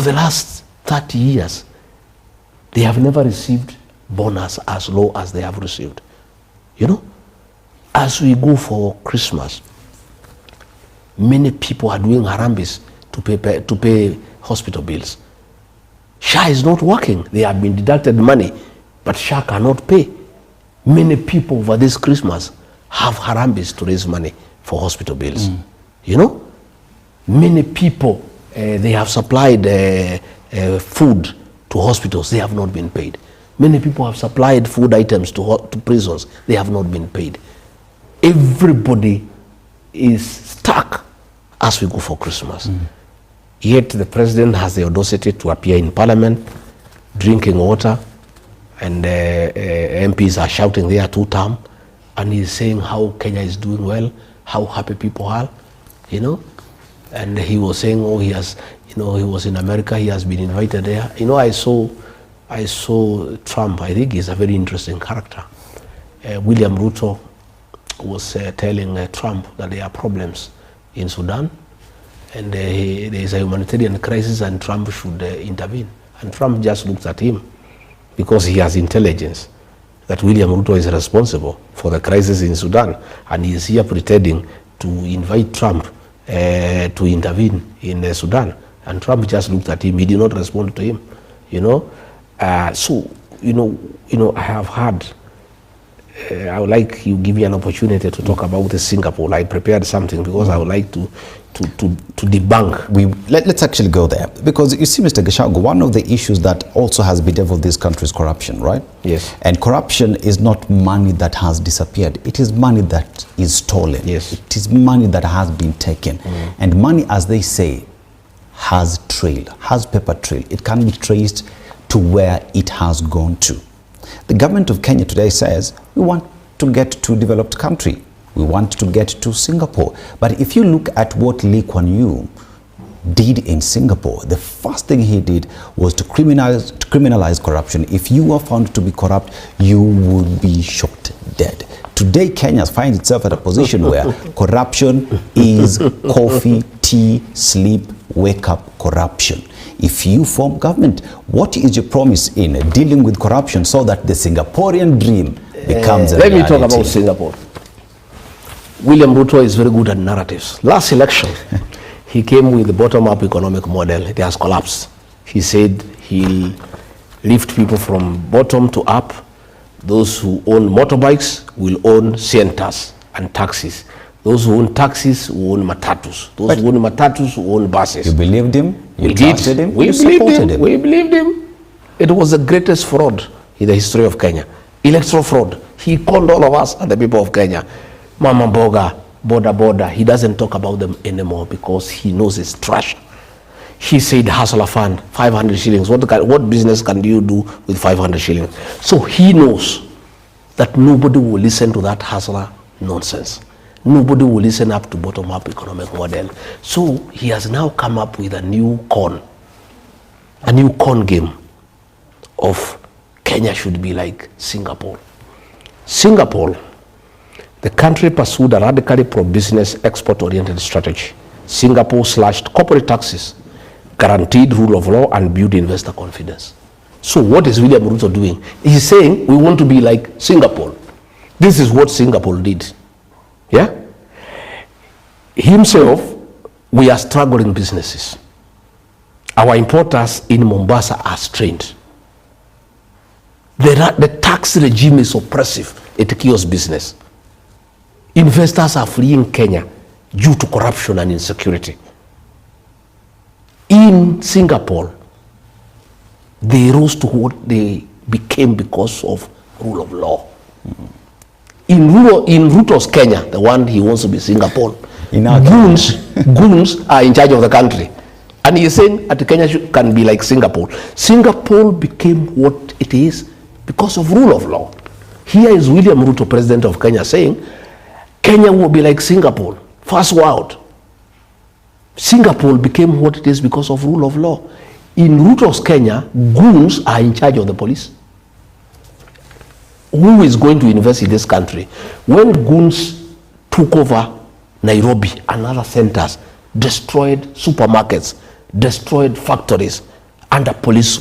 the last 30 years, they have never received bonus as low as they have received. You know, as we go for Christmas, many people are doing harambis to pay hospital bills. SHA is not working. They have been deducted money, but SHA cannot pay. Many people over this Christmas have harambis to raise money for hospital bills. You know, many people, they have supplied food to hospitals. They have not been paid. Many people have supplied food items to prisons. They have not been paid. Everybody is stuck as we go for Christmas. Yet the president has the audacity to appear in parliament, drinking water, and MPs are shouting there 2-term, and he's saying how Kenya is doing well, how happy people are, you know. And he was saying, oh, he has, you know, he was in America, he has been invited there. You know, I saw Trump. I think he's a very interesting character. William Ruto was telling Trump that there are problems in Sudan, and there is a humanitarian crisis, and Trump should intervene. And Trump just looked at him because he has intelligence that William Ruto is responsible for the crisis in Sudan, and he is here pretending to invite Trump to intervene in Sudan. And Trump just looked at him. He did not respond to him, you know. So, you know, I have had. I would like you give me an opportunity to talk about Singapore. I prepared something because I would like to debunk. Let's actually go there, because you see, Mr. Gachagua, one of the issues that also has bedeviled this country is corruption, right? Yes. And corruption is not money that has disappeared. It is money that is stolen. Yes. It is money that has been taken. And money, as they say, has trail, has paper trail. It can be traced to where it has gone to. The government of Kenya today says, we want to get to a developed country. We want to get to Singapore. But if you look at what Lee Kuan Yew did in Singapore, the first thing he did was to criminalize corruption. If you were found to be corrupt, you would be shot dead. Today, Kenya finds itself at a position where corruption is coffee, tea, sleep, wake up corruption. If you form government, what is your promise in dealing with corruption so that the Singaporean dream becomes a reality? Let me talk about Singapore. William Ruto is very good at narratives. Last election, he came with the bottom-up economic model. It has collapsed. He said he'll lift people from bottom to up. Those who own motorbikes will own centers and taxis. Those who own taxis will own matatus. Those who own matatus will own buses. You believed him? You trusted him? We believed him. We believed him. It was the greatest fraud in the history of Kenya. Electoral fraud. He called all of us and the people of Kenya. Mama Boga, border. He doesn't talk about them anymore because he knows it's trash. He said, hustler fund, 500 shillings. What business can you do with 500 shillings? So he knows that nobody will listen to that hustler nonsense. Nobody will listen up to bottom-up economic model. So he has now come up with a new con game of Kenya should be like Singapore. Singapore, the country pursued a radically pro-business, export-oriented strategy. Singapore slashed corporate taxes, guaranteed rule of law, and built investor confidence. So what is William Ruto doing? He's saying we want to be like Singapore. This is what Singapore did. Yeah? Himself, we are struggling businesses. Our importers in Mombasa are strained. The tax regime is oppressive. It kills business. Investors are fleeing Kenya due to corruption and insecurity. In Singapore, they rose to what they became because of rule of law. In Ruto's Kenya, the one he wants to be Singapore, goons are in charge of the country. And he is saying that Kenya can be like Singapore. Singapore became what it is because of rule of law. Here is William Ruto, president of Kenya, saying Kenya will be like Singapore, first world. Singapore became what it is because of rule of law. In Ruto's Kenya, goons are in charge of the police. Who is going to invest in this country? When goons took over Nairobi and other centers, destroyed supermarkets, destroyed factories, under police